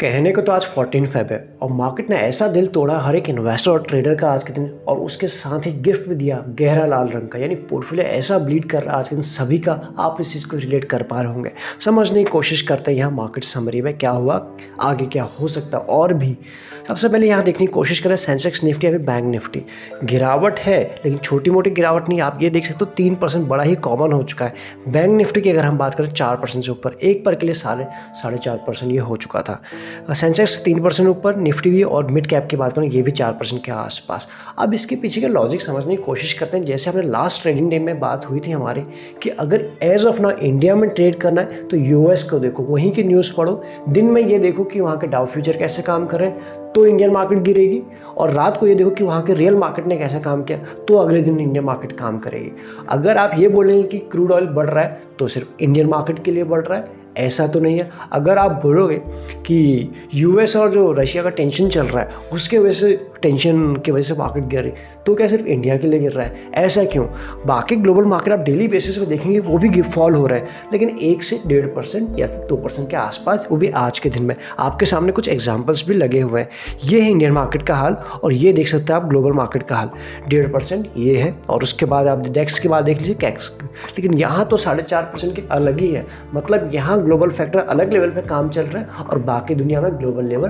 कहने को तो आज 14 फेब है और मार्केट ने ऐसा दिल तोड़ा हर एक इन्वेस्टर और ट्रेडर का आज के दिन, और उसके साथ ही गिफ्ट भी दिया गहरा लाल रंग का, यानी पोर्टफोलियो ऐसा ब्लीड कर रहा है आज के दिन सभी का। आप इस चीज़ को रिलेट कर पा रहे होंगे। समझने की कोशिश करते हैं यहाँ मार्केट समरी में क्या हुआ, आगे क्या हो सकता है। और भी सबसे पहले यहाँ देखने की कोशिश करें सेंसेक्स निफ्टी या फिर बैंक निफ्टी। गिरावट है लेकिन छोटी मोटी गिरावट नहीं, आप ये देख सकते हो 3% बड़ा ही कॉमन हो चुका है। बैंक निफ्टी की अगर हम बात करें 4% से ऊपर, एक पर के लिए 4.5% ये हो चुका था। सेंसेक्स 3% ऊपर, निफ्टी भी, और मिड कैप की बात करें ये भी 4% के आसपास। अब इसके पीछे का लॉजिक समझने की कोशिश करते हैं। जैसे हमने लास्ट ट्रेडिंग डे में बात हुई थी हमारी कि अगर एज ऑफ नाउ इंडिया में ट्रेड करना है तो यूएस को देखो, वहीं की न्यूज़ पढ़ो, दिन में ये देखो कि वहाँ के डाउ फ्यूचर कैसे काम कर रहे हैं तो इंडियन मार्केट गिरेगी, और रात को ये देखो कि वहाँ के रियल मार्केट ने कैसा काम किया तो अगले दिन इंडियन मार्केट काम करेगी। अगर आप ये बोलेंगे कि क्रूड ऑयल बढ़ रहा है तो सिर्फ इंडियन मार्केट के लिए बढ़ रहा है, ऐसा तो नहीं है। अगर आप बोलोगे कि यूएस और जो रशिया का टेंशन चल रहा है उसके वजह से, टेंशन की वजह से मार्केट गिर रही, तो क्या सिर्फ इंडिया के लिए गिर रहा है, ऐसा क्यों? बाकी ग्लोबल मार्केट आप डेली बेसिस पे देखेंगे वो भी फॉल हो रहा है, लेकिन 1 से 1.5% या 2% के आसपास, वो भी आज के दिन में। आपके सामने कुछ एग्जाम्पल्स भी लगे हुए हैं। ये है इंडियन मार्केट का हाल और ये देख सकते हैं आप ग्लोबल मार्केट का हाल। 1.5% ये है, और उसके बाद आप डेक्स के बाद देख लीजिए कैक्स, लेकिन यहाँ तो 4.5% के अलग ही है। मतलब यहाँ ग्लोबल फैक्टर अलग लेवल पे काम चल रहा है और बाकी दुनिया में ग्लोबल लेवल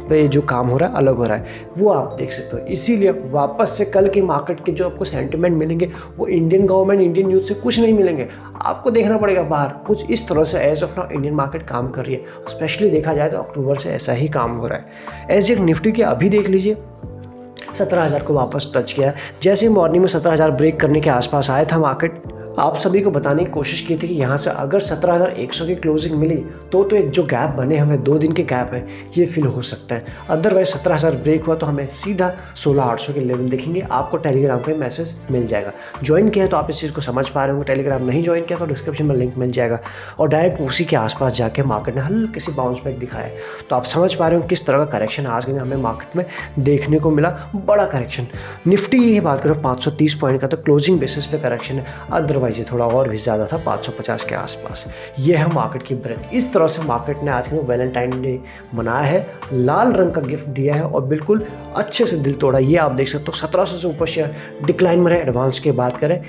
पे जो काम हो रहा है अलग हो रहा है, वो आप देख सकते हो। इसीलिए वापस से कल के मार्केट के जो आपको सेंटिमेंट मिलेंगे वो इंडियन गवर्नमेंट, इंडियन न्यूज़ से कुछ नहीं मिलेंगे। आपको देखना पड़ेगा बाहर कुछ इस तरह से as of now Indian market काम कर रही है। स्पेशली देखा जाए तो अक्टूबर से ऐसा ही काम हो रहा है। एज एक निफ्टी के अभी देख लीजिए 17,000 को वापस टच किया। जैसे मॉर्निंग में 17,000 ब्रेक करने के आसपास आया था मार्केट, आप सभी को बताने की कोशिश की थी कि यहाँ से अगर 17,100 की क्लोजिंग मिली तो एक जो गैप बने हुए 2 दिन के गैप है ये फिल हो सकता है। अदरवाइज 17,000 ब्रेक हुआ तो हमें सीधा 16,800 के लेवल दिखेंगे। आपको टेलीग्राम पे मैसेज मिल जाएगा। ज्वाइन किया है तो आप इस चीज़ को समझ पा रहे होंगे। टेलीग्राम नहीं ज्वाइन किया तो डिस्क्रिप्शन में लिंक मिल जाएगा, और डायरेक्ट उसी के आसपास जाके मार्केट ने हल्की सी बाउंस बैक दिखाया है। तो आप समझ पा रहे हो किस तरह का करेक्शन आज के दिन हमें मार्केट में देखने को मिला, बड़ा करेक्शन। निफ्टी ये बात करो 530 पॉइंट का तो क्लोजिंग बेसिस पे करेक्शन है, अदरवाइज ये थोड़ा और भी ज़्यादा था 550 के आसपास। ये है मार्केट की ब्रेथ। इस तरह से मार्केट ने आज के दिन वैलेंटाइन डे मनाया है, लाल रंग का गिफ्ट दिया है और बिल्कुल अच्छे से दिल तोड़ा। ये आप देख सकते हो 1700 से ऊपर शेयर डिक्लाइन में रहे। एडवांस की बात करें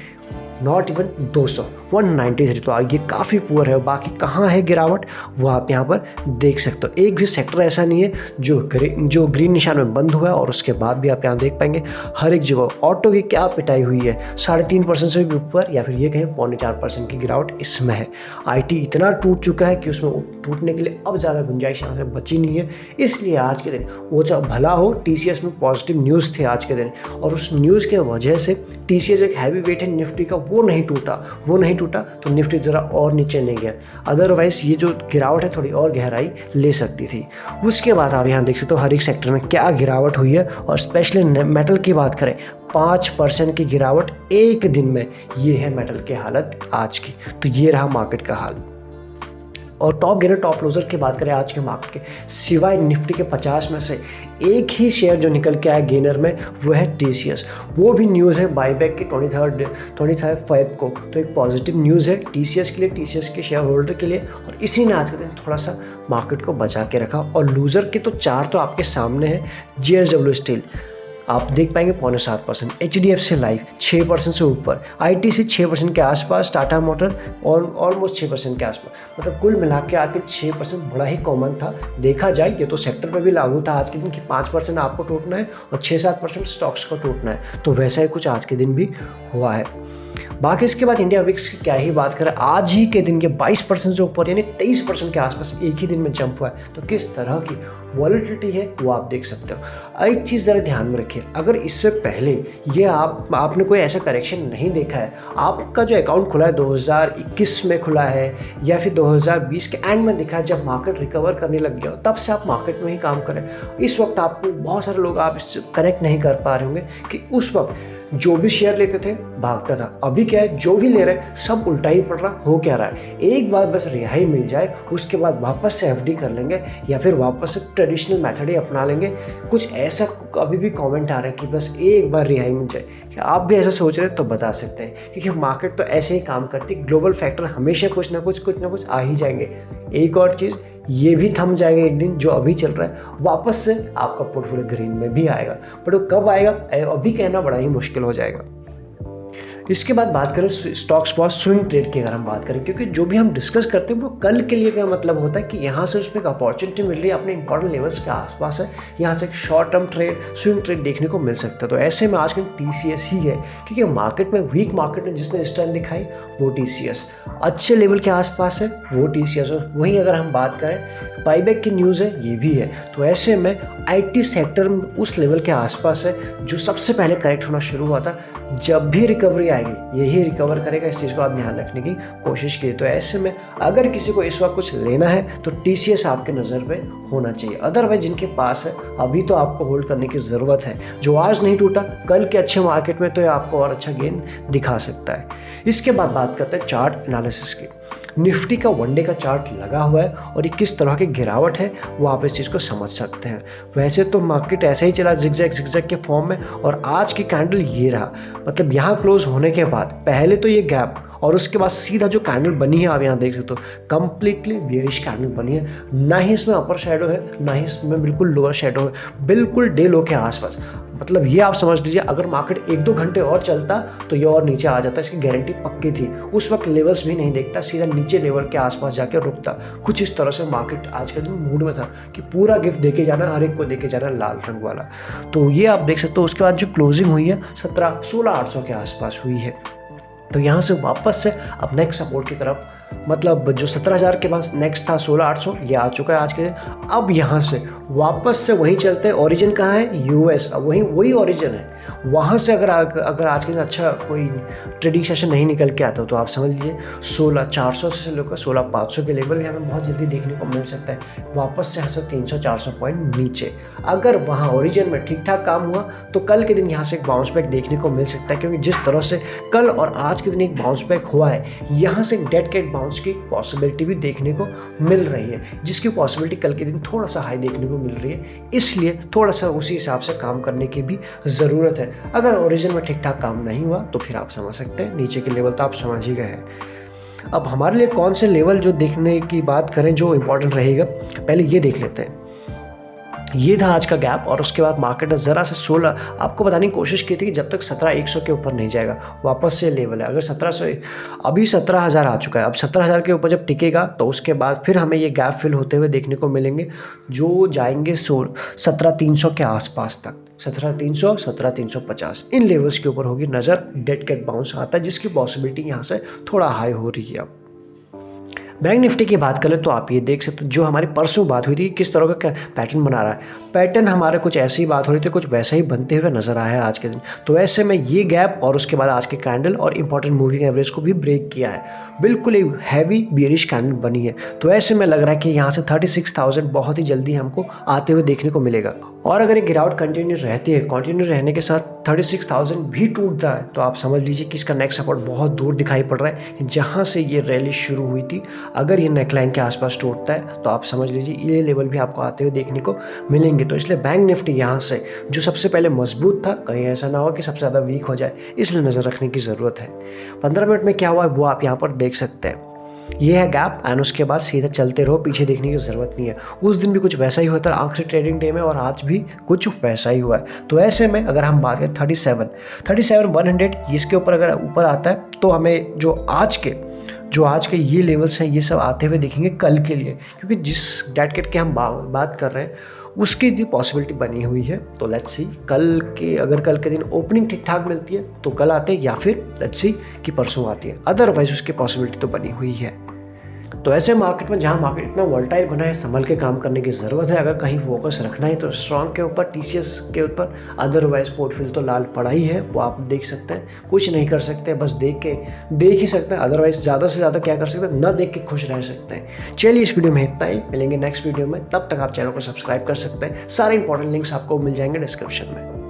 नॉट इवन 200, 193, तो ये काफ़ी पुअर है। बाकी कहाँ है गिरावट वो आप यहाँ पर देख सकते हो। एक भी सेक्टर ऐसा नहीं है जो ग्रीन निशान में बंद हुआ है, और उसके बाद भी आप यहाँ देख पाएंगे हर एक जगह ऑटो की क्या पिटाई हुई है। 3.5% से भी ऊपर, या फिर ये कहें 0.4% की गिरावट इसमें है। IT इतना टूट चुका है कि उसमें टूटने के लिए अब ज़्यादा गुंजाइश यहाँ से बची नहीं है। इसलिए आज के दिन वो चाहे भला हो, TCS में पॉजिटिव न्यूज़ थे आज के दिन, और उस न्यूज़ के वजह से TCS एक हैवी वेट है निफ्टी का, वो नहीं टूटा तो निफ्टी ज़रा और नीचे नहीं गया। अदरवाइज ये जो गिरावट है थोड़ी और गहराई ले सकती थी। उसके बाद आप यहाँ देख सकते हो हर एक सेक्टर में क्या गिरावट हुई है, और स्पेशली मेटल की बात करें 5% की गिरावट एक दिन में। ये है मेटल की हालत आज की। तो ये रहा मार्केट का हाल। और टॉप गेनर टॉप लूजर की बात करें आज के मार्केट के, सिवाय निफ्टी के 50 में से एक ही शेयर जो निकल के आया गेनर में वो है TCS। वो भी न्यूज़ है बाईबैक की 23 फेब को, तो एक पॉजिटिव न्यूज़ है TCS के लिए, TCS के शेयर होल्डर के लिए, और इसी ने आज के दिन थोड़ा सा मार्केट को बचा के रखा। और लूज़र के तो 4 तो आपके सामने है। JSW स्टील आप देख पाएंगे 0.7%, HDFC लाइफ 6% से ऊपर, ITC 6% के आसपास, टाटा मोटर और ऑलमोस्ट 6% के आसपास। मतलब कुल मिला के आज के 6% बड़ा ही कॉमन था। देखा जाए ये तो सेक्टर पे भी लागू था आज के दिन कि 5% आपको टूटना है और 6-7% स्टॉक्स को टूटना है, तो वैसा ही कुछ आज के दिन भी हुआ है। बाकी इसके बाद इंडिया विक्स की क्या ही बात करें, आज ही के दिन के 22% से ऊपर यानी 23% के आसपास एक ही दिन में जंप हुआ है। तो किस तरह की वॉलेटिलिटी है वो आप देख सकते हो। एक चीज़ ज़रा ध्यान में रखिए, अगर इससे पहले ये आपने कोई ऐसा करेक्शन नहीं देखा है, आपका जो अकाउंट खुला है 2021 में खुला है या फिर 2020 के एंड में दिखा है जब मार्केट रिकवर करने लग गया, तब से आप मार्केट में ही काम करें। इस वक्त आपको बहुत सारे लोग आप इससे कनेक्ट नहीं कर पा रहे होंगे कि उस वक्त जो भी शेयर लेते थे भागता था। अभी क्या है, जो भी ले रहे हैं सब उल्टा ही पड़ रहा हो क्या रहा है। एक बार बस रिहाई मिल जाए उसके बाद वापस से एफडी कर लेंगे या फिर वापस से ट्रेडिशनल मेथड ही अपना लेंगे। कुछ ऐसा अभी भी कमेंट आ रहा है कि बस एक बार रिहाई मिल जाए। क्या आप भी ऐसा सोच रहे हैं तो बता सकते हैं, क्योंकि मार्केट तो ऐसे ही काम करती है। ग्लोबल फैक्टर हमेशा कुछ ना कुछ आ ही जाएंगे। एक और चीज़, ये भी थम जाएगा एक दिन, जो अभी चल रहा है वापस से आपका पोर्टफोलियो ग्रीन में भी आएगा, बट वो कब आएगा अभी कहना बड़ा ही मुश्किल हो जाएगा। इसके बाद बात करें स्टॉक्स फॉर स्विंग ट्रेड की, अगर हम बात करें, क्योंकि जो भी हम डिस्कस करते हैं वो कल के लिए क्या मतलब होता है कि यहाँ से उसमें एक अपॉर्चुनिटी मिल रही है, अपने इंपॉर्टेंट लेवल्स के आसपास है, यहाँ से एक short term trade swing trade देखने को मिल सकता है। तो ऐसे में आज कल TCS ही है, क्योंकि मार्केट में वीक मार्केट में जिसने स्ट्रेंथ दिखाई वो TCS, अच्छे लेवल के आसपास है वो TCS। और वहीं अगर हम बात करें बाईबैक की न्यूज़ है, ये भी है। तो ऐसे में IT सेक्टर में उस लेवल के आसपास है जो सबसे पहले करेक्ट होना शुरू हुआ था। जब भी रिकवरी आएगी यही रिकवर करेगा, इस चीज़ को आप ध्यान रखने की कोशिश कीजिए। तो ऐसे में अगर किसी को इस वक्त कुछ लेना है तो TCS आपके नज़र पे होना चाहिए। अदरवाइज जिनके पास है अभी तो आपको होल्ड करने की ज़रूरत है। जो आज नहीं टूटा कल के अच्छे मार्केट में तो ये आपको और अच्छा गेन दिखा सकता है। इसके बाद बात करते हैं चार्ट एनालिसिस की। निफ्टी का वनडे का चार्ट लगा हुआ है और ये किस तरह की गिरावट है वो आप इस चीज़ को समझ सकते हैं। वैसे तो मार्केट ऐसे ही चला जिगजैग के फॉर्म में, और आज की कैंडल ये रहा, मतलब यहाँ क्लोज होने के बाद पहले तो ये गैप और उसके बाद सीधा जो कैंडल बनी है आप यहाँ देख सकते हो, कंप्लीटली बेरिश कैंडल बनी है। ना ही इसमें अपर शैडो है ना ही इसमें बिल्कुल लोअर शैडो है, बिल्कुल डे लो के आसपास। मतलब ये आप समझ लीजिए अगर मार्केट 1-2 घंटे और चलता तो ये और नीचे आ जाता, इसकी गारंटी पक्की थी। उस वक्त लेवल्स भी नहीं देखता, सीधा नीचे लेवल के आसपास जाके रुकता। कुछ इस तरह से मार्केट आज के दिन मूड में था कि पूरा गिफ्ट देके जाना, हर एक को देके जाना लाल रंग वाला। तो ये आप देख सकते हो। उसके बाद जो क्लोजिंग हुई है 16,800 के आसपास हुई है। तो यहाँ से वापस से अब नेक्स्ट सपोर्ट की तरफ, मतलब जो 17,000 के पास नेक्स्ट था 16,800, ये आ चुका है आज के दिन। अब यहाँ से वापस से वहीं चलते हैं। ओरिजिन कहाँ है? US। अब वही ओरिजिन है। वहाँ से अगर आज के दिन अच्छा कोई ट्रेडिंग सेशन नहीं निकल के आता तो आप समझ लीजिए 16,400 से लेकर 16,500 के लेवल भी हमें बहुत जल्दी देखने को मिल सकता है। वापस से 300-400 पॉइंट नीचे अगर वहाँ ओरिजिन में ठीक ठाक काम हुआ तो कल के दिन यहाँ से एक बाउंस बैक देखने को मिल सकता है, क्योंकि जिस तरह से कल और आज के दिन एक बाउंस बैक हुआ है, यहाँ से एक डेड कैट बाउंस की पॉसिबिलिटी भी देखने को मिल रही है, जिसकी पॉसिबिलिटी कल के दिन थोड़ा सा हाई देखने को मिल रही है। इसलिए थोड़ा सा उसी हिसाब से काम करने की भी ज़रूरत है। अगर ओरिजिन में ठीक ठाक काम नहीं हुआ तो फिर आप समझ सकते हैं नीचे के लेवल तो आप समझ ही गए हैं। अब हमारे लिए कौन से लेवल जो देखने की बात करें जो इम्पोर्टेंट रहेगा, पहले ये देख लेते हैं। ये था आज का गैप, और उसके बाद मार्केट ने ज़रा से 16 आपको बताने की कोशिश की थी कि जब तक 17,100 के ऊपर नहीं जाएगा वापस से लेवल है। अगर 1700, अभी 17,000 आ चुका है, अब 17,000 के ऊपर जब टिकेगा तो उसके बाद फिर हमें ये गैप फिल होते हुए देखने को मिलेंगे, जो जाएंगे 17,300 के आसपास तक। 17,300, 17,350 इन लेवल्स के ऊपर होगी नज़र। डेड कैट बाउंस आता है जिसकी पॉसिबिलिटी यहाँ से थोड़ा हाई हो रही है। अब बैंक निफ्टी की बात करें तो आप ये देख सकते हो, जो हमारी परसों बात हुई थी किस तरह का पैटर्न बना रहा है। पैटर्न हमारे कुछ ऐसी बात हो रही थी, कुछ वैसा ही बनते हुए नजर आया है आज के दिन। तो ऐसे में ये गैप और उसके बाद आज के कैंडल और इंपॉर्टेंट मूविंग एवरेज को भी ब्रेक किया है। बिल्कुल एक हैवी बियरिश कैंडल बनी है। तो ऐसे में लग रहा है कि यहाँ से 36,000 बहुत ही जल्दी हमको आते हुए देखने को मिलेगा। और अगर ये गिरावट कंटिन्यू रहती है, कंटिन्यू रहने के साथ 36,000 भी टूटता है तो आप समझ लीजिए कि इसका नेक्स्ट सपोर्ट बहुत दूर दिखाई पड़ रहा है। जहाँ से ये रैली शुरू हुई थी, अगर ये नेकलाइन के आसपास टूटता है तो आप समझ लीजिए ये लेवल भी आपको आते हुए देखने को मिलेंगे। तो इसलिए बैंक निफ्टी यहाँ से जो सबसे पहले मजबूत था, कहीं ऐसा ना हो कि सबसे ज़्यादा वीक हो जाए, इसलिए नज़र रखने की ज़रूरत है। 15 मिनट में क्या हुआ है वो आप यहाँ पर देख सकते हैं। ये है गैप एंड उसके बाद सीधा चलते रहो, पीछे देखने की ज़रूरत नहीं है। उस दिन भी कुछ वैसा ही हुआ था आखिरी ट्रेडिंग डे में, और आज भी कुछ वैसा ही हुआ है। तो ऐसे में अगर हम बात करें 37,100 इसके ऊपर अगर ऊपर आता है तो हमें जो आज के ये लेवल्स हैं ये सब आते हुए दिखेंगे कल के लिए, क्योंकि जिस डेड कैट की हम बात कर रहे हैं उसकी जो पॉसिबिलिटी बनी हुई है। तो लेट्स सी अगर कल के दिन ओपनिंग ठीक ठाक मिलती है तो कल आते हैं, या फिर लेट्स सी कि परसों आती है। अदरवाइज उसकी पॉसिबिलिटी तो बनी हुई है। तो ऐसे मार्केट में जहाँ मार्केट इतना वोलेटाइल बना है, संभल के काम करने की ज़रूरत है। अगर कहीं फोकस रखना है तो स्ट्रॉन्ग के ऊपर, TCS के ऊपर। अदरवाइज पोर्टफोलियो तो लाल पड़ा ही है, वो आप देख सकते हैं। कुछ नहीं कर सकते, बस देख ही सकते हैं। अदरवाइज ज़्यादा से ज़्यादा क्या कर सकते हैं, ना देख के खुश रह सकते हैं। चलिए इस वीडियो में इतना ही, मिलेंगे नेक्स्ट वीडियो में। तब तक आप चैनल को सब्सक्राइब कर सकते हैं। सारे इंपॉर्टेंट लिंक्स आपको मिल जाएंगे डिस्क्रिप्शन में।